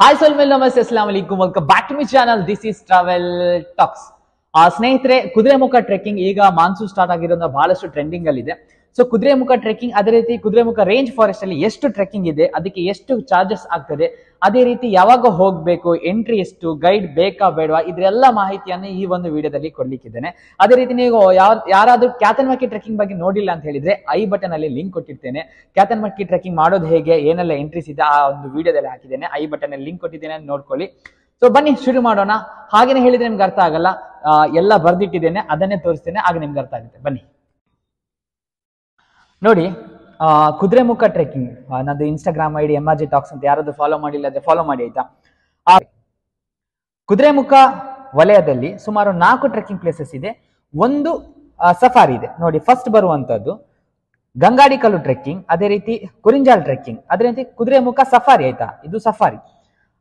Hi ಸಲ್ಮೇಲ್ ನಮಸ್ತೆ ಅಸ್ಲಾಂ ವಲೈಕುಂ welcome back to my channel. This is travel talks. ಸ್ನೇಹಿತರೆ, ಕುದುರೆಮುಖ ಟ್ರೆಕ್ಕಿಂಗ್ ಈಗ ಮಾನ್ಸೂನ್ ಸ್ಟಾರ್ಟ್ ಆಗಿರೋದ್ರಿಂದ ಬಹಳಷ್ಟು ಟ್ರೆಂಡಿಂಗ್ ಅಲ್ಲಿ ಇದೆ. ಸೊ ಕುದುರೆಮುಖ ಟ್ರೆಕ್ಕಿಂಗ್, ಅದೇ ರೀತಿ ಕುದುರೆಮುಖ ರೇಂಜ್ ಫಾರೆಸ್ಟ್ ಅಲ್ಲಿ ಎಷ್ಟು ಟ್ರೆಕ್ಕಿಂಗ್ ಇದೆ, ಅದಕ್ಕೆ ಎಷ್ಟು ಚಾರ್ಜಸ್ ಆಗ್ತದೆ, ಅದೇ ರೀತಿ ಯಾವಾಗ ಹೋಗ್ಬೇಕು, ಎಂಟ್ರಿ ಎಷ್ಟು, ಗೈಡ್ ಬೇಕಾ ಬೇಡವಾ, ಇದೆಲ್ಲ ಮಾಹಿತಿಯನ್ನು ಈ ಒಂದು ವಿಡಿಯೋದಲ್ಲಿ ಕೊಡ್ಲಿಕ್ಕಿದ್ದೇನೆ. ಅದೇ ರೀತಿ ನೀವು ಯಾರಾದ್ರೂ ಕ್ಯಾತನ್ಮಕ್ಕಿ ಟ್ರೆಕ್ಕಿಂಗ್ ಬಗ್ಗೆ ನೋಡಿಲ್ಲ ಅಂತ ಹೇಳಿದ್ರೆ ಐ ಬಟನ್ ಅಲ್ಲಿ ಲಿಂಕ್ ಕೊಟ್ಟಿರ್ತೇನೆ. ಕ್ಯಾತನ್ಮಕ್ಕಿ ಟ್ರೆಕ್ಕಿಂಗ್ ಮಾಡೋದು ಹೇಗೆ, ಏನೆಲ್ಲ ಎಂಟ್ರೀಸ್ ಇದೆ ಆ ಒಂದು ವಿಡಿಯೋದಲ್ಲಿ ಹಾಕಿದ್ದೇನೆ. ಐ ಬಟನ್ ಅಲ್ಲಿ ಲಿಂಕ್ ಕೊಟ್ಟಿದ್ದೇನೆ, ನೋಡ್ಕೊಳ್ಳಿ. ಸೊ ಬನ್ನಿ ಶುರು ಮಾಡೋಣ. ಹಾಗೇನೆ ಹೇಳಿದ್ರೆ ನಿಮ್ಗೆ ಅರ್ಥ ಆಗಲ್ಲ, ಎಲ್ಲ ಬರ್ದಿಟ್ಟಿದ್ದೇನೆ, ಅದನ್ನೇ ತೋರಿಸ್ತೇನೆ, ಆಗ ನಿಮ್ಗೆ ಅರ್ಥ ಆಗುತ್ತೆ. ಬನ್ನಿ ನೋಡಿ. ಕುದುರೆಮುಖ ಟ್ರೆಕ್ಕಿಂಗ್ ನಂದು ಇನ್ಸ್ಟಾಗ್ರಾಮ್ ಐಡಿ MRJ ಟಾಕ್ಸ್ ಅಂತ, ಯಾರಾದ್ರೂ ಫಾಲೋ ಮಾಡಿಲ್ಲ ಅದೇ ಫಾಲೋ ಮಾಡಿ ಆಯ್ತಾ. ಕುದುರೆಮುಖ ವಲಯದಲ್ಲಿ ಸುಮಾರು 4 ಟ್ರೆಕ್ಕಿಂಗ್ ಪ್ಲೇಸಸ್ ಇದೆ, ಒಂದು ಸಫಾರಿ ಇದೆ. ನೋಡಿ, ಫಸ್ಟ್ ಬರುವಂತದ್ದು ಗಂಗಾಡಿಕಲ್ಲು ಟ್ರೆಕ್ಕಿಂಗ್, ಅದೇ ರೀತಿ ಕುರಿಂಜಾಲ್ ಟ್ರೆಕ್ಕಿಂಗ್, ಅದೇ ರೀತಿ ಕುದುರೆಮುಖ ಸಫಾರಿ ಆಯ್ತಾ, ಇದು ಸಫಾರಿ.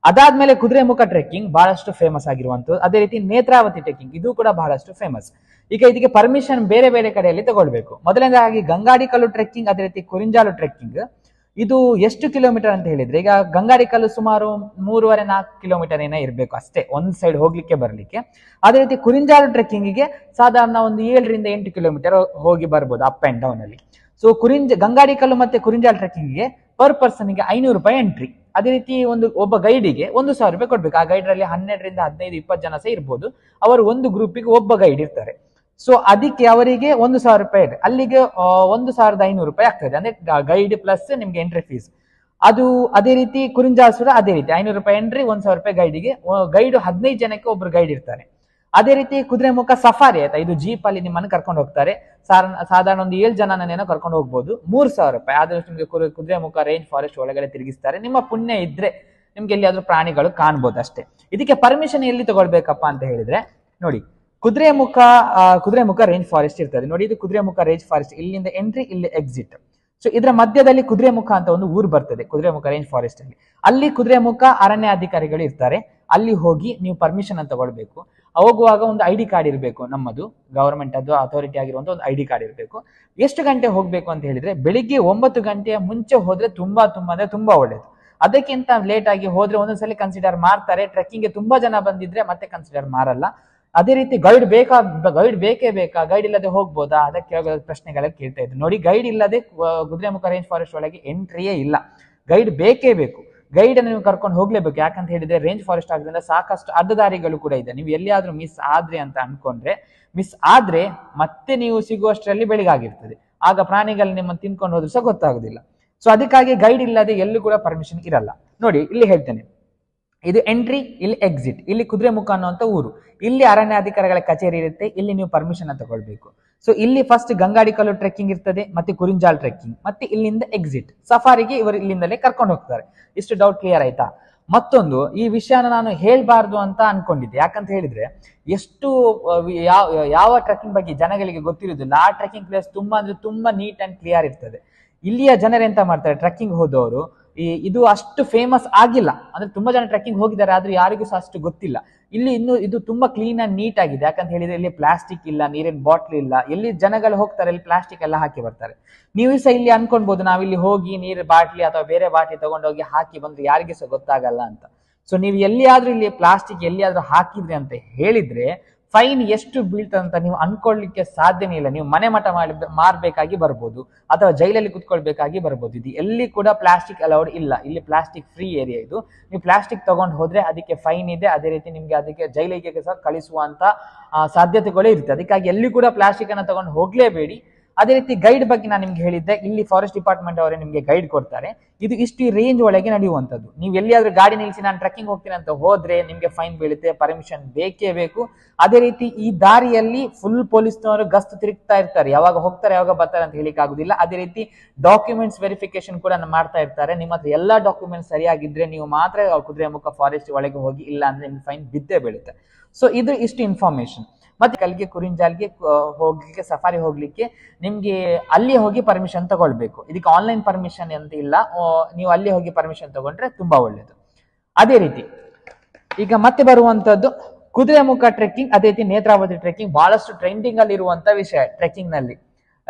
ಅದಾದ್ಮೇಲೆ ಕುದುರೆಮುಖ ಟ್ರೆಕ್ಕಿಂಗ್ ಬಹಳಷ್ಟು ಫೇಮಸ್ ಆಗಿರುವಂತದ್ದು. ಅದೇ ರೀತಿ ನೇತ್ರಾವತಿ ಟ್ರೆಕ್ಕಿಂಗ್, ಇದು ಕೂಡ ಬಹಳಷ್ಟು ಫೇಮಸ್. ಈಗ ಇದಕ್ಕೆ ಪರ್ಮಿಷನ್ ಬೇರೆ ಬೇರೆ ಕಡೆಯಲ್ಲಿ ತಗೊಳ್ಬೇಕು. ಮೊದಲನೇದಾಗಿ ಗಂಗಾಡಿಕಲ್ಲು ಟ್ರೆಕ್ಕಿಂಗ್, ಅದೇ ರೀತಿ ಕುರಿಂಜಾಲು ಟ್ರೆಕ್ಕಿಂಗ್, ಇದು ಎಷ್ಟು ಕಿಲೋಮೀಟರ್ ಅಂತ ಹೇಳಿದ್ರೆ, ಈಗ ಗಂಗಾಡಿಕಲ್ಲು ಸುಮಾರು 3.5-4 ಕಿಲೋಮೀಟರ್ ಏನೋ ಇರಬೇಕು ಅಷ್ಟೇ, ಒಂದ್ ಸೈಡ್ ಹೋಗ್ಲಿಕ್ಕೆ ಬರ್ಲಿಕ್ಕೆ. ಅದೇ ರೀತಿ ಕುರಿಂಜಾಲು ಟ್ರೆಕ್ಕಿಂಗಿಗೆ ಸಾಧಾರಣ ಒಂದು 7-8 ಕಿಲೋಮೀಟರ್ ಹೋಗಿ ಬರ್ಬೋದು ಅಪ್ ಅಂಡ್ ಡೌನ್ ಅಲ್ಲಿ. ಸೊ ಗಂಗಾಡಿಕಲ್ಲು ಮತ್ತೆ ಕುರಿಂಜಾಲ್ ಟ್ರೆಕ್ಕಿಂಗ್ಗೆ ಪರ್ ಪರ್ಸನ್ಗೆ 500 ರೂಪಾಯಿ ಎಂಟ್ರಿ. ಅದೇ ರೀತಿ ಒಬ್ಬ ಗೈಡಿಗೆ 1,000 ರೂಪಾಯಿ ಕೊಡ್ಬೇಕು. ಆ ಗೈಡ್ರಲ್ಲಿ 12-15-20 ಜನ ಸಹ ಇರ್ಬೋದು. ಅವರು ಒಂದು ಗ್ರೂಪಿಗೆ ಒಬ್ಬ ಗೈಡ್ ಇರ್ತಾರೆ. ಸೊ ಅದಕ್ಕೆ ಅವರಿಗೆ 1,000 ರೂಪಾಯಿ ಇದೆ, ಅಲ್ಲಿಗೆ 1,500 ರೂಪಾಯಿ ಆಗ್ತದೆ. ಅಂದ್ರೆ ಗೈಡ್ ಪ್ಲಸ್ ನಿಮ್ಗೆ ಎಂಟ್ರಿ ಫೀಸ್ ಅದು. ಅದೇ ರೀತಿ ಕುರಿಂಜಾಲ್ ಸುರ ಅದೇ ರೀತಿ 500 ರೂಪಾಯಿ ಎಂಟ್ರಿ, 1,000 ರೂಪಾಯಿ ಗೈಡಿಗೆ. ಗೈಡ್ 15 ಜನಕ್ಕೆ ಒಬ್ರು ಗೈಡ್ ಇರ್ತಾರೆ. ಅದೇ ರೀತಿ ಕುದುರೆಮುಖ ಸಫಾರಿ ಆಯ್ತಾ, ಇದು ಜೀಪ್ ಅಲ್ಲಿ ನಿಮ್ಮನ್ನು ಕರ್ಕೊಂಡು ಹೋಗ್ತಾರೆ. ಸಾಧಾರಣ ಒಂದು 7 ಜನನೇನೋ ಕರ್ಕೊಂಡು ಹೋಗ್ಬೋದು. 3,000 ರೂಪಾಯಿ ಆದ್ರೆ ನಿಮ್ಗೆ ಕುದುರೆಮುಖ ರೇಂಜ್ ಫಾರೆಸ್ಟ್ ಒಳಗಡೆ ತಿರುಗಿಸ್ತಾರೆ. ನಿಮ್ಮ ಪುಣ್ಯ ಇದ್ರೆ ನಿಮ್ಗೆ ಎಲ್ಲಿಯಾದ್ರೂ ಪ್ರಾಣಿಗಳು ಕಾಣ್ಬೋದು ಅಷ್ಟೇ. ಇದಕ್ಕೆ ಪರ್ಮಿಷನ್ ಎಲ್ಲಿ ತಗೊಳ್ಬೇಕಪ್ಪ ಅಂತ ಹೇಳಿದ್ರೆ, ನೋಡಿ ಕುದುರೆಮುಖ ರೇಂಜ್ ಫಾರೆಸ್ಟ್ ಇರ್ತದೆ. ನೋಡಿ, ಇದು ಕುದುರೆಮುಖ ರೇಂಜ್ ಫಾರೆಸ್ಟ್, ಇಲ್ಲಿಂದ ಎಂಟ್ರಿ, ಇಲ್ಲಿ ಎಕ್ಸಿಟ್. ಸೊ ಇದರ ಮಧ್ಯದಲ್ಲಿ ಕುದುರೆಮುಖ ಅಂತ ಒಂದು ಊರು ಬರ್ತದೆ ಕುದುರೆಮುಖ ರೇಂಜ್ ಫಾರೆಸ್ಟ್ ಅಲ್ಲಿ. ಅಲ್ಲಿ ಕುದುರೆಮುಖ ಅರಣ್ಯಾಧಿಕಾರಿಗಳು ಇರ್ತಾರೆ. ಅಲ್ಲಿ ಹೋಗಿ ನೀವು ಪರ್ಮಿಷನ್ ಅಂತ ತಗೊಳ್ಬೇಕು. ಹೋಗುವಾಗ ಒಂದು ID ಕಾರ್ಡ್ ಇರಬೇಕು, ನಮ್ಮದು ಗವರ್ಮೆಂಟ್ ಅದು ಅಥಾರಿಟಿ ಆಗಿರುವಂತ ಒಂದು ID ಕಾರ್ಡ್ ಇರಬೇಕು. ಎಷ್ಟು ಗಂಟೆ ಹೋಗ್ಬೇಕು ಅಂತ ಹೇಳಿದ್ರೆ, ಬೆಳಿಗ್ಗೆ 9 ಗಂಟೆಯ ಮುಂಚೆ ಹೋದ್ರೆ ತುಂಬಾ ಅಂದ್ರೆ ತುಂಬಾ ಒಳ್ಳೇದು. ಅದಕ್ಕಿಂತ ಲೇಟ್ ಆಗಿ ಹೋದ್ರೆ ಒಂದೊಂದ್ಸಲಿ ಕನ್ಸಿಡರ್ ಮಾಡ್ತಾರೆ. ಟ್ರೆಕ್ಕಿಂಗ್ಗೆ ತುಂಬಾ ಜನ ಬಂದಿದ್ರೆ ಮತ್ತೆ ಕನ್ಸಿಡರ್ ಮಾಡಲ್ಲ. ಅದೇ ರೀತಿ ಗೈಡ್ ಬೇಕೇ ಬೇಕಾ, ಗೈಡ್ ಇಲ್ಲದೆ ಹೋಗ್ಬೋದಾ, ಅದಕ್ಕೆ ಪ್ರಶ್ನೆಗಳ ಕೇಳ್ತಾ ಇದ್ರು. ನೋಡಿ, ಗೈಡ್ ಇಲ್ಲದೆ ಕುದುರೆಮುಖ ರೇಂಜ್ ಫಾರೆಸ್ಟ್ ಒಳಗೆ ಎಂಟ್ರಿಯೇ ಇಲ್ಲ. ಗೈಡ್ ಬೇಕೇ ಬೇಕು. ಗೈಡ್ ಅನ್ನು ನೀವು ಕರ್ಕೊಂಡು ಹೋಗ್ಲೇಬೇಕು. ಯಾಕಂತ ಹೇಳಿದ್ರೆ ರೇಂಜ್ ಫಾರೆಸ್ಟ್ ಆಗೋದ್ರಿಂದ ಸಾಕಷ್ಟು ಅಡ್ಡದಾರಿಗಳು ಕೂಡ ಇದೆ. ನೀವು ಎಲ್ಲಿಯಾದ್ರೂ ಮಿಸ್ ಆದ್ರೆ ಅಂತ ಅನ್ಕೊಂಡ್ರೆ, ಮಿಸ್ ಆದ್ರೆ ಮತ್ತೆ ನೀವು ಸಿಗುವಷ್ಟರಲ್ಲಿ ಬೆಳಿಗಾಗಿರ್ತದೆ. ಆಗ ಪ್ರಾಣಿಗಳು ನಿಮ್ಮನ್ನು ತಿನ್ಕೊಂಡು ಹೋದ್ರು ಸಹ ಗೊತ್ತಾಗುದಿಲ್ಲ. ಸೊ ಅದಕ್ಕಾಗಿ ಗೈಡ್ ಇಲ್ಲದೆ ಎಲ್ಲೂ ಕೂಡ ಪರ್ಮಿಷನ್ ಇರಲ್ಲ. ನೋಡಿ, ಇಲ್ಲಿ ಹೇಳ್ತೇನೆ, ಇದು ಎಂಟ್ರಿ, ಇಲ್ಲಿ ಎಕ್ಸಿಟ್, ಇಲ್ಲಿ ಕುದುರೆಮುಖ ಅನ್ನುವಂತ ಊರು, ಇಲ್ಲಿ ಅರಣ್ಯಾಧಿಕಾರಿಗಳ ಕಚೇರಿ ಇರುತ್ತೆ. ಇಲ್ಲಿ ನೀವು ಪರ್ಮಿಷನ್ ತಗೊಳ್ಬೇಕು. ಸೊ ಇಲ್ಲಿ ಫಸ್ಟ್ ಗಂಗಾಡಿಕಲ್ಲು ಟ್ರೆಕ್ಕಿಂಗ್ ಇರ್ತದೆ, ಮತ್ತೆ ಕುರಿಂಜಾಲ್ ಟ್ರೆಕ್ಕಿಂಗ್, ಮತ್ತೆ ಇಲ್ಲಿಂದ ಎಕ್ಸಿಟ್. ಸಫಾರಿಗೆ ಇವರು ಇಲ್ಲಿಂದಲೇ ಕರ್ಕೊಂಡು ಹೋಗ್ತಾರೆ. ಇಷ್ಟು ಡೌಟ್ ಕ್ಲಿಯರ್ ಆಯ್ತಾ? ಮತ್ತೊಂದು, ಈ ವಿಷಯನ ನಾನು ಹೇಳ್ಬಾರ್ದು ಅಂತ ಅನ್ಕೊಂಡಿದ್ದೆ. ಯಾಕಂತ ಹೇಳಿದ್ರೆ, ಎಷ್ಟು ಯಾವ ಟ್ರೆಕ್ಕಿಂಗ್ ಬಗ್ಗೆ ಜನಗಳಿಗೆ ಗೊತ್ತಿರುವುದಿಲ್ಲ. ಆ ಟ್ರೆಕ್ಕಿಂಗ್ ಪ್ಲೇಸ್ ತುಂಬಾ ಅಂದ್ರೆ ತುಂಬಾ ನೀಟ್ ಅಂಡ್ ಕ್ಲಿಯರ್ ಇರ್ತದೆ. ಇಲ್ಲಿಯ ಜನರು ಎಂತ ಮಾಡ್ತಾರೆ, ಟ್ರೆಕ್ಕಿಂಗ್ ಹೋದವರು, ಇದು ಅಷ್ಟು ಫೇಮಸ್ ಆಗಿಲ್ಲ. ಅಂದ್ರೆ ತುಂಬಾ ಜನ ಟ್ರೆಕ್ಕಿಂಗ್ ಹೋಗಿದ್ದಾರೆ, ಆದ್ರೆ ಯಾರಿಗೂ ಸಹ ಅಷ್ಟು ಗೊತ್ತಿಲ್ಲ. ಇಲ್ಲಿ ಇನ್ನು ಇದು ತುಂಬಾ ಕ್ಲೀನ್ ಅಂಡ್ ನೀಟ್ ಆಗಿದೆ. ಯಾಕಂತ ಹೇಳಿದ್ರೆ ಇಲ್ಲಿ ಪ್ಲಾಸ್ಟಿಕ್ ಇಲ್ಲ, ನೀರಿನ ಬಾಟ್ಲ್ ಇಲ್ಲ. ಎಲ್ಲಿ ಜನಗಳು ಹೋಗ್ತಾರೆ ಇಲ್ಲಿ ಪ್ಲಾಸ್ಟಿಕ್ ಎಲ್ಲ ಹಾಕಿ ಬರ್ತಾರೆ. ನೀವು ಸಹ ಇಲ್ಲಿ ಅನ್ಕೊಳ್ಬಹುದು, ನಾವಿಲ್ಲಿ ಹೋಗಿ ನೀರು ಬಾಟ್ಲಿ ಅಥವಾ ಬೇರೆ ಬಾಟ್ಲಿ ತಗೊಂಡೋಗಿ ಹಾಕಿ ಬಂದ್ರೆ ಯಾರಿಗೆ ಸಹ ಗೊತ್ತಾಗಲ್ಲ ಅಂತ. ಸೊ ನೀವು ಎಲ್ಲಿಯಾದ್ರೂ ಇಲ್ಲಿ ಪ್ಲಾಸ್ಟಿಕ್ ಎಲ್ಲಿಯಾದ್ರೂ ಹಾಕಿದ್ರಿ ಅಂತ ಹೇಳಿದ್ರೆ ಫೈನ್ ಎಷ್ಟು ಬೀಳ್ತದಂತ ನೀವು ಅನ್ಕೊಳ್ಳಿಕ್ಕೆ ಸಾಧ್ಯನೇ ಇಲ್ಲ. ನೀವು ಮನೆ ಮಠ ಮಾರ್ಬೇಕಾಗಿ ಬರ್ಬೋದು, ಅಥವಾ ಜೈಲಲ್ಲಿ ಕುತ್ಕೊಳ್ಬೇಕಾಗಿ ಬರ್ಬೋದು. ಇದು ಎಲ್ಲಿ ಕೂಡ ಪ್ಲಾಸ್ಟಿಕ್ ಅಲೌಡ್ ಇಲ್ಲ. ಇಲ್ಲಿ ಪ್ಲಾಸ್ಟಿಕ್ ಫ್ರೀ ಏರಿಯಾ ಇದು. ನೀವು ಪ್ಲಾಸ್ಟಿಕ್ ತಗೊಂಡು ಹೋದ್ರೆ ಅದಕ್ಕೆ ಫೈನ್ ಇದೆ. ಅದೇ ರೀತಿ ನಿಮ್ಗೆ ಅದಕ್ಕೆ ಜೈಲಿಗೆ ಸಹ ಕಳಿಸುವಂತ ಸಾಧ್ಯತೆಗಳೇ ಇರುತ್ತೆ. ಅದಕ್ಕಾಗಿ ಎಲ್ಲಿ ಕೂಡ ಪ್ಲಾಸ್ಟಿಕ್ ಅನ್ನ ತಗೊಂಡು ಹೋಗ್ಲೇಬೇಡಿ. ಅದೇ ರೀತಿ ಗೈಡ್ ಬಗ್ಗೆ ನಾನು ನಿಮ್ಗೆ ಹೇಳಿದ್ದೆ, ಇಲ್ಲಿ ಫಾರೆಸ್ಟ್ ಡಿಪಾರ್ಟ್ಮೆಂಟ್ ಅವರೇ ನಿಮ್ಗೆ ಗೈಡ್ ಕೊಡ್ತಾರೆ. ಇದು ಇಷ್ಟು ರೇಂಜ್ ಒಳಗೆ ನಡೆಯುವಂತದ್ದು. ನೀವು ಎಲ್ಲಿಯಾದ್ರೂ ಗಾಡಿ ನಿಲ್ಲಿಸಿ ನಾನು ಟ್ರೆಕ್ಕಿಂಗ್ ಹೋಗ್ತೀನಿ ಅಂತ ಹೋದ್ರೆ ನಿಮ್ಗೆ ಫೈನ್ ಬೀಳುತ್ತೆ. ಪರ್ಮಿಷನ್ ಬೇಕೇ ಬೇಕು. ಅದೇ ರೀತಿ ಈ ದಾರಿಯಲ್ಲಿ ಫುಲ್ ಪೊಲೀಸ್ನವರು ಗಸ್ತು ತಿರುಗ್ತಾ ಇರ್ತಾರೆ. ಯಾವಾಗ ಹೋಗ್ತಾರೆ ಯಾವಾಗ ಬರ್ತಾರೆ ಅಂತ ಹೇಳಿಕ್ ಆಗುದಿಲ್ಲ. ಅದೇ ರೀತಿ ಡಾಕ್ಯುಮೆಂಟ್ಸ್ ವೆರಿಫಿಕೇಶನ್ ಕೂಡ ಮಾಡ್ತಾ ಇರ್ತಾರೆ. ನಿಮ್ಮ ಹತ್ರ ಎಲ್ಲಾ ಡಾಕ್ಯುಮೆಂಟ್ಸ್ ಸರಿಯಾಗಿದ್ರೆ ನೀವು ಮಾತ್ರ ಕುದುರೆಮುಖ ಫಾರೆಸ್ಟ್ ಒಳಗೆ ಹೋಗಿ, ಇಲ್ಲ ಅಂದ್ರೆ ನಿಮ್ಗೆ ಫೈನ್ ಬಿದ್ದೇ ಬೀಳುತ್ತೆ. ಸೊ ಇದು ಇಷ್ಟು ಇನ್ಫಾರ್ಮೇಶನ್. ಮತ್ತೆ ಕಲ್ಗೆ ಕುರಿಂಜಾಲ್ಗೆ ಹೋಗ್ಲಿಕ್ಕೆ, ಸಫಾರಿ ಹೋಗ್ಲಿಕ್ಕೆ ನಿಮ್ಗೆ ಅಲ್ಲಿ ಹೋಗಿ ಪರ್ಮಿಷನ್ ತಗೊಳ್ಬೇಕು. ಇದಕ್ಕೆ ಆನ್ಲೈನ್ ಪರ್ಮಿಷನ್ ಅಂತ ಇಲ್ಲ. ನೀವು ಅಲ್ಲಿ ಹೋಗಿ ಪರ್ಮಿಷನ್ ತಗೊಂಡ್ರೆ ತುಂಬಾ ಒಳ್ಳೇದು. ಅದೇ ರೀತಿ ಈಗ ಮತ್ತೆ ಬರುವಂತದ್ದು ಕುದುರೆಮುಖ ಟ್ರೆಕ್ಕಿಂಗ್, ಅದೇ ರೀತಿ ನೇತ್ರಾವತಿ ಟ್ರೆಕ್ಕಿಂಗ್. ಬಹಳಷ್ಟು ಟ್ರೆಂಡಿಂಗ್ ಅಲ್ಲಿ ಇರುವಂತ ವಿಷಯ ಟ್ರೆಕ್ಕಿಂಗ್ ನಲ್ಲಿ.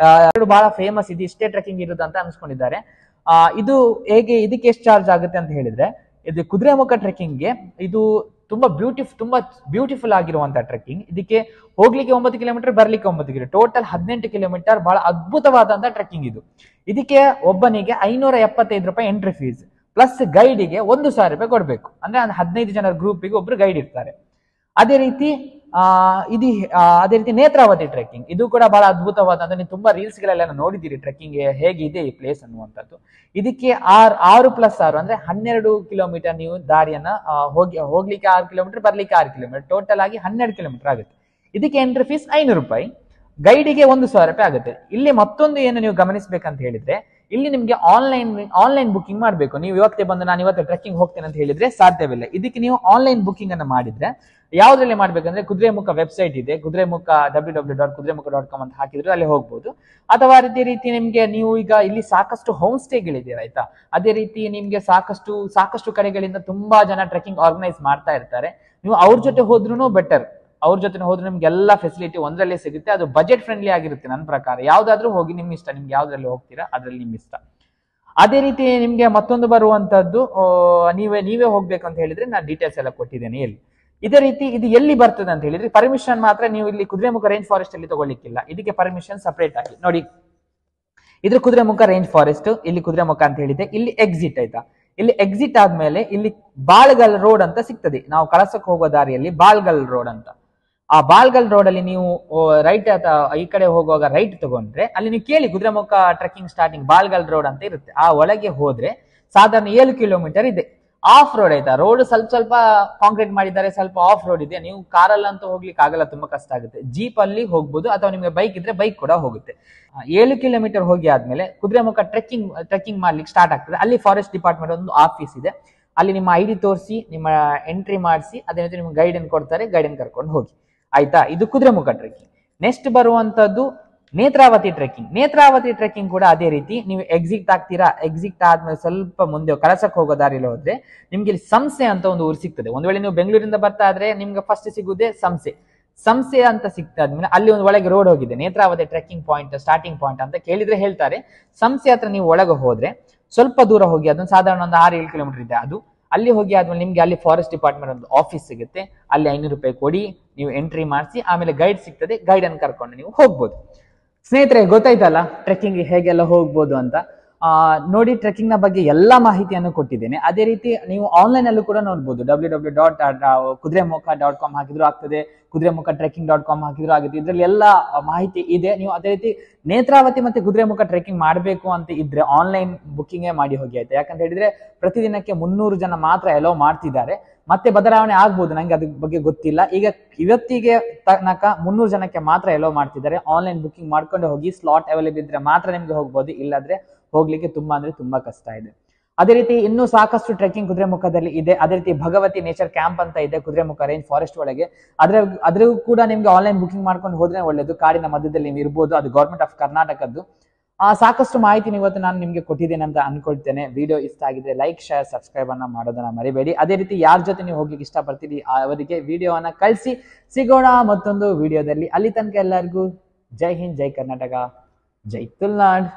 ಬಹಳ ಫೇಮಸ್ ಇದು. ಇಷ್ಟೇ ಟ್ರೆಕ್ಕಿಂಗ್ ಇರುವುದು ಅಂತ ಅನ್ಸ್ಕೊಂಡಿದ್ದಾರೆ. ಇದು ಹೇಗೆ, ಇದಕ್ಕೆ ಎಷ್ಟು ಚಾರ್ಜ್ ಆಗುತ್ತೆ ಅಂತ ಹೇಳಿದ್ರೆ, ಇದು ಕುದುರೆಮುಖ ಟ್ರೆಕ್ಕಿಂಗ್ಗೆ ಇದು ತುಂಬಾ ಬ್ಯೂಟಿಫುಲ್ ಆಗಿರುವಂತಹ ಟ್ರೆಕ್ಕಿಂಗ್. ಇದಕ್ಕೆ ಹೋಗ್ಲಿಕ್ಕೆ 9 ಕಿಲೋಮೀಟರ್, ಬರ್ಲಿಕ್ಕೆ 9 ಕಿಲೋಮೀಟರ್, ಟೋಟಲ್ 18 ಕಿಲೋಮೀಟರ್. ಬಹಳ ಅದ್ಭುತವಾದಂತಹ ಟ್ರೆಕ್ಕಿಂಗ್ ಇದು. ಇದಕ್ಕೆ ಒಬ್ಬನಿಗೆ 575 ರೂಪಾಯಿ ಎಂಟ್ರಿ ಫೀಸ್ ಪ್ಲಸ್ ಗೈಡಿಗೆ 1,000 ರೂಪಾಯಿ ಕೊಡ್ಬೇಕು. ಅಂದ್ರೆ 15 ಜನರ ಗ್ರೂಪಿಗೆ ಒಬ್ರು ಗೈಡ್ ಇರ್ತಾರೆ. ಅದೇ ರೀತಿ ನೇತ್ರಾವತಿ ಟ್ರೆಕ್ಕಿಂಗ್ ಇದು ಕೂಡ ಬಹಳ ಅದ್ಭುತವಾದ, ಅಂದ್ರೆ ನೀವು ತುಂಬಾ ರೀಲ್ಸ್ ಗಳೆಲ್ಲ ನೋಡಿದ್ದೀರಿ ಟ್ರೆಕ್ಕಿಂಗ್ ಹೇಗಿದೆ ಈ ಪ್ಲೇಸ್ ಅನ್ನುವಂಥದ್ದು. ಇದಕ್ಕೆ 6+6 ಅಂದ್ರೆ 12 ಕಿಲೋಮೀಟರ್ ನೀವು ದಾರಿಯನ್ನ ಹೋಗ್ಲಿಕ್ಕೆ 6 ಕಿಲೋಮೀಟರ್, ಬರ್ಲಿಕ್ಕೆ 6 ಕಿಲೋಮೀಟರ್, ಟೋಟಲ್ ಆಗಿ 12 ಕಿಲೋಮೀಟರ್ ಆಗುತ್ತೆ. ಇದಕ್ಕೆ ಎಂಟ್ರಿ ಫೀಸ್ 500 ರೂಪಾಯಿ, ಗೈಡಿಗೆ 1,000 ರೂಪಾಯಿ ಆಗುತ್ತೆ. ಇಲ್ಲಿ ಮತ್ತೊಂದು ಏನು ನೀವು ಗಮನಿಸಬೇಕಂತ ಹೇಳಿದ್ರೆ, ಇಲ್ಲಿ ನಿಮ್ಗೆ ಆನ್ಲೈನ್ ಬುಕಿಂಗ್ ಮಾಡಬೇಕು. ನೀವು ಇವತ್ತೇ ಬಂದು ನಾನು ಇವತ್ತು ಟ್ರೆಕ್ಕಿಂಗ್ ಹೋಗ್ತೇನೆ ಅಂತ ಹೇಳಿದ್ರೆ ಸಾಧ್ಯವಿಲ್ಲ. ಇದಕ್ಕೆ ನೀವು ಆನ್ಲೈನ್ ಬುಕಿಂಗ್ ಅನ್ನು ಮಾಡಿದ್ರೆ ಯಾವ್ದ್ರಲ್ಲಿ ಮಾಡ್ಬೇಕಂದ್ರೆ ಕುದುರೆಮುಖ ವೆಬ್ಸೈಟ್ ಇದೆ, ಕುದುರೆಮುಖ www.kudremuka.com ಅಂತ ಹಾಕಿದ್ರೆ ಅಲ್ಲಿ ಹೋಗ್ಬೋದು. ಅಥವಾ ಅದೇ ರೀತಿ ನಿಮ್ಗೆ ನೀವು ಈಗ ಇಲ್ಲಿ ಸಾಕಷ್ಟು ಹೋಮ್ ಸ್ಟೇಗಳಿದೆ ಆಯ್ತಾ. ಅದೇ ರೀತಿ ನಿಮ್ಗೆ ಸಾಕಷ್ಟು ಕಡೆಗಳಿಂದ ತುಂಬಾ ಜನ ಟ್ರೆಕ್ಕಿಂಗ್ ಆರ್ಗನೈಸ್ ಮಾಡ್ತಾ ಇರ್ತಾರೆ. ನೀವು ಅವ್ರ ಜೊತೆ ಹೋದ್ರೂ ಬೆಟರ್. ಅವ್ರ ಜೊತೆ ಹೋದ್ರೆ ನಿಮ್ಗೆ ಎಲ್ಲಾ ಫೆಸಿಲಿಟಿ ಒಂದರಲ್ಲೇ ಸಿಗುತ್ತೆ. ಅದು ಬಜೆಟ್ ಫ್ರೆಂಡ್ಲಿ ಆಗಿರುತ್ತೆ ನನ್ನ ಪ್ರಕಾರ. ಯಾವ್ದಾದ್ರೂ ಹೋಗಿ ನಿಮ್ ಇಷ್ಟ, ನಿಮ್ಗೆ ಯಾವ್ದ್ರಲ್ಲಿ ಹೋಗ್ತೀರಾ ಅದ್ರಲ್ಲಿ ನಿಮ್ ಇಷ್ಟ. ಅದೇ ರೀತಿ ನಿಮ್ಗೆ ಮತ್ತೊಂದು ಬರುವಂತದ್ದು, ನೀವೇ ಹೋಗ್ಬೇಕು ಅಂತ ಹೇಳಿದ್ರೆ ನಾನು ಡೀಟೇಲ್ಸ್ ಎಲ್ಲ ಕೊಟ್ಟಿದ್ದೇನೆ ಇಲ್ಲಿ. ಇದೇ ರೀತಿ ಇದು ಎಲ್ಲಿ ಬರ್ತದೆ ಅಂತ ಹೇಳಿದ್ರೆ ಪರ್ಮಿಷನ್ ಮಾತ್ರ ನೀವು ಇಲ್ಲಿ ಕುದುರೆಮುಖ ರೇಂಜ್ ಫಾರೆಸ್ಟ್ ಅಲ್ಲಿ ತಗೊಳ್ಳಿಕ್ಕಿಲ್ಲ. ಇದಕ್ಕೆ ಪರ್ಮಿಷನ್ ಸಪರೇಟ್ ಆಗಿ ನೋಡಿ. ಇದ್ರ ಕುದುರೆಮುಖ ರೇಂಜ್ ಫಾರೆಸ್ಟ್, ಇಲ್ಲಿ ಕುದುರೆಮುಖ ಅಂತ ಹೇಳಿದೆ. ಇಲ್ಲಿ ಎಕ್ಸಿಟ್ ಆಯ್ತಾ. ಇಲ್ಲಿ ಎಕ್ಸಿಟ್ ಆದ್ಮೇಲೆ ಇಲ್ಲಿ ಬಾಳ್ಗಲ್ ರೋಡ್ ಅಂತ ಸಿಗ್ತದೆ. ನಾವು ಕಳಸಕ್ಕೆ ಹೋಗೋ ದಾರಿಯಲ್ಲಿ ಬಾಳ್ಗಲ್ ರೋಡ್ ಅಂತ. ಆ ಬಾಳ್ಗಲ್ ರೋಡ್ ಅಲ್ಲಿ ನೀವು ರೈಟ್ ಈ ಕಡೆ ಹೋಗುವಾಗ ರೈಟ್ ತಗೊಂಡ್ರೆ ಅಲ್ಲಿ ನೀವು ಕೇಳಿ ಕುದುರೆಮುಖ ಟ್ರೆಕ್ಕಿಂಗ್ ಸ್ಟಾರ್ಟಿಂಗ್ ಬಾಳ್ಗಲ್ ರೋಡ್ ಅಂತ ಇರುತ್ತೆ. ಆ ಒಳಗೆ ಹೋದ್ರೆ ಸಾಧಾರಣ 7 ಕಿಲೋಮೀಟರ್ ಇದೆ. ಆಫ್ ರೋಡ್ ಆಯ್ತಾ. ರೋಡ್ ಸ್ವಲ್ಪ ಕಾಂಕ್ರೀಟ್ ಮಾಡಿದ್ದಾರೆ, ಸ್ವಲ್ಪ ಆಫ್ ರೋಡ್ ಇದೆ. ನೀವು ಕಾರಲ್ಲಂತೂ ಹೋಗ್ಲಿಕ್ಕೆ ಆಗಲ್ಲ, ತುಂಬಾ ಕಷ್ಟ ಆಗುತ್ತೆ. ಜೀಪ್ ಅಲ್ಲಿ ಹೋಗ್ಬೋದು, ಅಥವಾ ನಿಮಗೆ ಬೈಕ್ ಇದ್ರೆ ಬೈಕ್ ಕೂಡ ಹೋಗುತ್ತೆ. 7 ಕಿಲೋಮೀಟರ್ ಹೋಗಿ ಆದ್ಮೇಲೆ ಕುದುರೆಮುಖ ಟ್ರೆಕ್ಕಿಂಗ್ ಮಾಡ್ಲಿಕ್ಕೆ ಸ್ಟಾರ್ಟ್ ಆಗ್ತದೆ. ಅಲ್ಲಿ ಫಾರೆಸ್ಟ್ ಡಿಪಾರ್ಟ್ಮೆಂಟ್ ಒಂದು ಆಫೀಸ್ ಇದೆ. ಅಲ್ಲಿ ನಿಮ್ಮ ID ತೋರಿಸಿ, ನಿಮ್ಮ ಎಂಟ್ರಿ ಮಾಡಿಸಿ, ಅದೇ ರೀತಿ ನಿಮ್ಗೆ ಗೈಡ್ ಅನ್ನು ಕೊಡ್ತಾರೆ. ಗೈಡ್ ಅನ್ನು ಕರ್ಕೊಂಡು ಹೋಗಿ ಆಯ್ತಾ. ಇದು ಕುದುರೆಮುಖ ಟ್ರೆಕ್ಕಿಂಗ್. ನೆಕ್ಸ್ಟ್ ಬರುವಂತದ್ದು ನೇತ್ರಾವತಿ ಟ್ರೆಕ್ಕಿಂಗ್ ಕೂಡ ಅದೇ ರೀತಿ. ನೀವು ಎಕ್ಸಿಟ್ ಆಗ್ತೀರಾ. ಎಕ್ಸಿಟ್ ಆದ್ಮೇಲೆ ಸ್ವಲ್ಪ ಮುಂದೆ ಕಳಸಕ್ಕೆ ಹೋಗೋ ದಾರಿಯಲ್ಲಿ ಹೋದ್ರೆ ನಿಮ್ಗೆ ಇಲ್ಲಿ ಸಂಸೆ ಅಂತ ಒಂದು ಊರು ಸಿಗ್ತದೆ. ಒಂದ್ ವೇಳೆ ನೀವು ಬೆಂಗಳೂರಿಂದ ಬರ್ತಾ ಇದ್ರೆ ನಿಮ್ಗೆ ಫಸ್ಟ್ ಸಿಗುದೇ ಸಂಸೆ ಅಂತ ಸಿಕ್ತಾದ್ಮೇಲೆ ಅಲ್ಲಿ ಒಂದು ಒಳಗೆ ರೋಡ್ ಹೋಗಿದೆ, Netravati trekking point, starting point ಅಂತ ಕೇಳಿದ್ರೆ ಹೇಳ್ತಾರೆ. ಸಂಸೆ ಹತ್ರ ನೀವು ಒಳಗೆ ಹೋದ್ರೆ ಸ್ವಲ್ಪ ದೂರ ಹೋಗಿ, ಅದೊಂದು ಸಾಧಾರಣ ಒಂದು 6-7 ಕಿಲೋಮೀಟರ್ ಇದೆ. ಅದು ಅಲ್ಲಿ ಹೋಗಿ ಆದ್ಮೇಲೆ ನಿಮ್ಗೆ ಅಲ್ಲಿ ಫಾರೆಸ್ಟ್ ಡಿಪಾರ್ಟ್ಮೆಂಟ್ ಒಂದು ಆಫೀಸ್ ಸಿಗುತ್ತೆ. ಅಲ್ಲಿ 500 ರೂಪಾಯಿ ಕೊಡಿ, ನೀವು ಎಂಟ್ರಿ ಮಾಡಿಸಿ, ಆಮೇಲೆ ಗೈಡ್ ಸಿಗ್ತದೆ. ಗೈಡ್ ಅನ್ನು ಕರ್ಕೊಂಡು ನೀವು ಹೋಗ್ಬೋದು. ಸ್ನೇಹಿತರೆ, ಗೊತ್ತಾಯ್ತಲ್ಲ ಟ್ರೆಕ್ಕಿಂಗ್ ಹೇಗೆಲ್ಲ ಹೋಗ್ಬೋದು ಅಂತ. ನೋಡಿ, ಟ್ರೆಕ್ಕಿಂಗ್ ನ ಬಗ್ಗೆ ಎಲ್ಲಾ ಮಾಹಿತಿಯನ್ನು ಕೊಟ್ಟಿದ್ದೇನೆ. ಅದೇ ರೀತಿ ನೀವು ಆನ್ಲೈನ್ ಅಲ್ಲೂ ಕೂಡ ನೋಡ್ಬೋದು. www.kudremuka.com ಹಾಕಿದ್ರು ಆಗ್ತದೆ, kudremuka.trekking.com ಹಾಕಿದ್ರು ಆಗುತ್ತೆ. ಇದ್ರಲ್ಲಿ ಎಲ್ಲ ಮಾಹಿತಿ ಇದೆ. ನೀವು ಅದೇ ರೀತಿ ನೇತ್ರಾವತಿ ಮತ್ತೆ ಕುದುರೆಮುಖ ಟ್ರೆಕ್ಕಿಂಗ್ ಮಾಡಬೇಕು ಅಂತ ಇದ್ರೆ ಆನ್ಲೈನ್ ಬುಕ್ಕಿಂಗ್ ಮಾಡಿ ಹೋಗಿ ಆಯ್ತು. ಯಾಕಂತ ಹೇಳಿದ್ರೆ ಪ್ರತಿದಿನಕ್ಕೆ 300 ಜನ ಮಾತ್ರ ಅಲೋ ಮಾಡ್ತಿದ್ದಾರೆ. ಮತ್ತೆ ಬದಲಾವಣೆ ಆಗ್ಬೋದು, ನಂಗೆ ಅದ್ರ ಬಗ್ಗೆ ಗೊತ್ತಿಲ್ಲ. ಇವತ್ತಿಗೆ ತನಕ 300 ಜನಕ್ಕೆ ಮಾತ್ರ ಅಲೋ ಮಾಡ್ತಿದ್ದಾರೆ. ಆನ್ಲೈನ್ ಬುಕ್ಕಿಂಗ್ ಮಾಡ್ಕೊಂಡು ಹೋಗಿ. ಸ್ಲಾಟ್ ಅವೈಲೇಬಲ್ ಇದ್ರೆ ಮಾತ್ರ ನಿಮ್ಗೆ ಹೋಗ್ಬೋದು, ಇಲ್ಲಾದ್ರೆ ಹೋಗ್ಲಿಕ್ಕೆ ತುಂಬಾ ಕಷ್ಟ ಇದೆ. ಅದೇ ರೀತಿ ಇನ್ನೂ ಸಾಕಷ್ಟು ಟ್ರೆಕ್ಕಿಂಗ್ ಕುದುರೆಮುಖದಲ್ಲಿ ಇದೆ. ಅದೇ ರೀತಿ ಭಗವತಿ ನೇಚರ್ ಕ್ಯಾಂಪ್ ಅಂತ ಇದೆ ಕುದುರೆಮುಖ ರೇಂಜ್ ಫಾರೆಸ್ಟ್ ಒಳಗೆ. ಅದ್ರಿಗೂ ಕೂಡ ನಿಮ್ಗೆ ಆನ್ಲೈನ್ ಬುಕಿಂಗ್ ಮಾಡ್ಕೊಂಡು ಹೋದ್ರೆ ಒಳ್ಳೇದು. ಕಾಡಿನ ಮಧ್ಯದಲ್ಲಿ ನೀವು ಇರ್ಬೋದು. ಅದು ಗೌರ್ಮೆಂಟ್ ಆಫ್ ಕರ್ನಾಟಕದ್ದು. ಸಾಕಷ್ಟು ಮಾಹಿತಿ ಇವತ್ತು ನಾನು ನಿಮ್ಗೆ ಕೊಟ್ಟಿದ್ದೇನೆ ಅಂತ ಅನ್ಕೊಳ್ತೇನೆ. ವಿಡಿಯೋ ಇಷ್ಟ ಆಗಿದ್ರೆ ಲೈಕ್, ಶೇರ್, ಸಬ್ಸ್ಕ್ರೈಬ್ ಅನ್ನ ಮಾಡೋದನ್ನ ಮರಿಬೇಡಿ. ಅದೇ ರೀತಿ ಯಾರ ಜೊತೆ ನೀವು ಹೋಗ್ಲಿಕ್ಕೆ ಇಷ್ಟಪಡ್ತೀರಿ ಅವರಿಗೆ ವಿಡಿಯೋವನ್ನ ಕಳಿಸಿ. ಸಿಗೋಣ ಮತ್ತೊಂದು ವಿಡಿಯೋದಲ್ಲಿ. ಅಲ್ಲಿ ತನಕ ಎಲ್ಲರಿಗೂ ಜೈ ಹಿಂದ್, ಜೈ ಕರ್ನಾಟಕ, ಜೈ ತುಳುನಾಡ್.